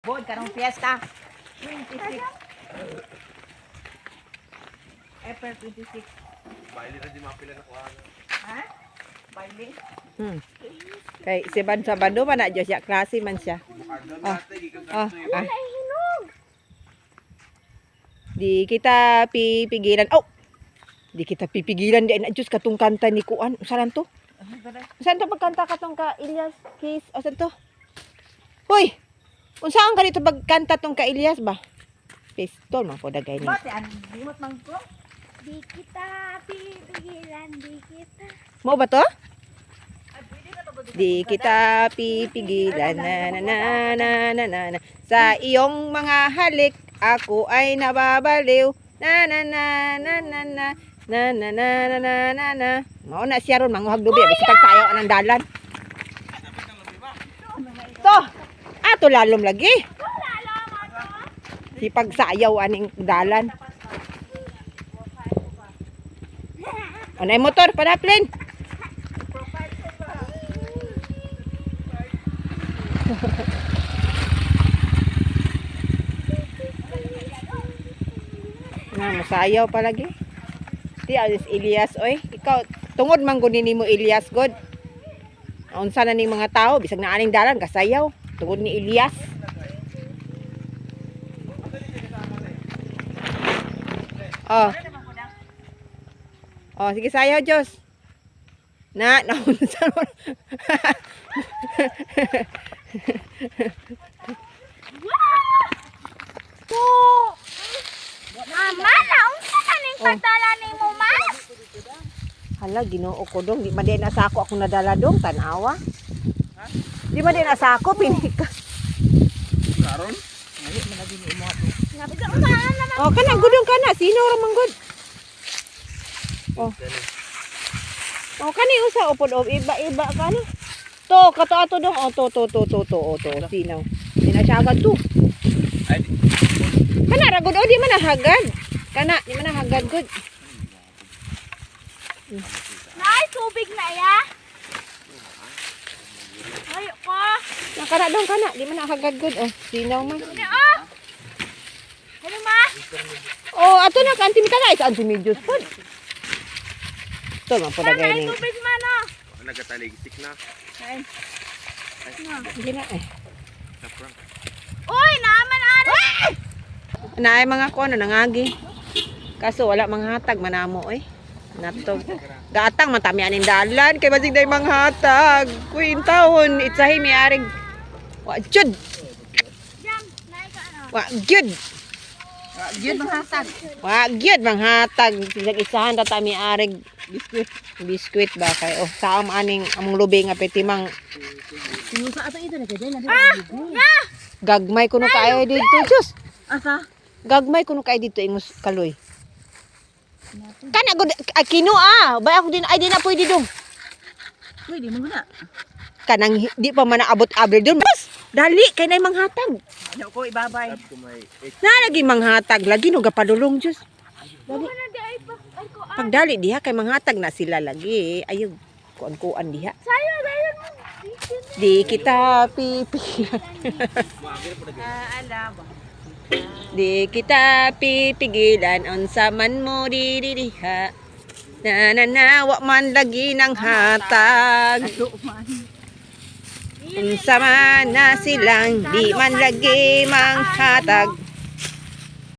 Bod karong fiesta. 26. April 26. Baili na di mapila na kuha. Ha? Baili. Kay si Ban Sabado man na Diyos ya klase man siya. Oh, ah. Di kita pipigilan. Oh. Di kita pipigilan di na Diyos katong kanta ni Kuan. Usalan to? Saan to pagkanta katong ka Ilyas Kiss? O saan to? Hoy. Unsaan ka dito pagkanta tong ka Ilyas ba? Pistol man po dagay ni. Bote an limot man ko. Di kita pipigilan, di kita. Mo ba to? Ay pwede na to bod. Di kita pipigilan na sa iyong mga halik ako ay nababaliw na na na na na na na na na na na na na mao na siya ron manguhag lubi bisi pagsayaw anang dalan to ato lalom lagi si pagsayaw aning dalan anay motor padaplin. Na masayaw palagi. Ti alis Ilyas oy. Ikaw tungod man gud nimo Ilyas god. Unsa na ning mga tao bisag na aning dalan kasayaw tungod ni Ilyas. Oh. Oh, sige sayaw Diyos. Na naunsa mo. Ama, naunsa ka ning pagdala ni mo, mas? Hala, Ginoo ko dong. Di man din asako ako nadala dong. Tanawa. Di man din asako. Pinikas. Karon? Nabiga usahan naman. Oh, kana gudong kana. Sino ramang gud? Oh. Oh, kani usa upod of iba-iba kana. To, kato ato dong. Oh, to. Oh, to. Sinaw. Sinasagad to. Ay, Kana ra gud. Oh, di man nahagad. Kana, di man nahagad gud. Nay, tubig na ya. Ay, ko. Nakara dong kana. Di man nahagad gud. Oh, sinaw man. Ni oh. Ano ma? Oh, ato na ka antimita guys. Antimidjus pod. To man po Sana dagay ay ning. tubig man oh. nagataligisik na. Ay. Sige na eh. Naprank. Uy, naman ari. Naay mga kono nangagi. Kaso wala manghatag manamo eh. Natog. Gaatang matami aning dalan kay basig day manghatag. Kuy intawon itsahi mi arig. Wa jud. Jam, nay ka ano? Wa jud. Yun manghatag. Wa jud manghatag bisag isahan ta mi arig biskwit ba kay oh saam aning among lubi nga petimang Sinusa ato ito na kay na. gagmay kuno kaayo dito sus. Asa? Gagmay kuno kaayo dito ingos kaloy. Kana gud kino bay ako din ay di na pwede dong. Pwede mo na. Kanang di pa man naabot abel doon. Bas, dali kay nay manghatag. Ano ko ibabay. Na lagi manghatag lagi no gapadulong Diyos. Dali. Ano di ay pa ay ko. Pagdali diha kay manghatag na sila lagi. Ayog kuan diha. Sayo dayon mo. Di kita pipigilan. Alam. Di kita pipigilan unsa man mo diha. Na wa man lagi nang hatag. Man. Unsa man na silang di man lagi manghatag.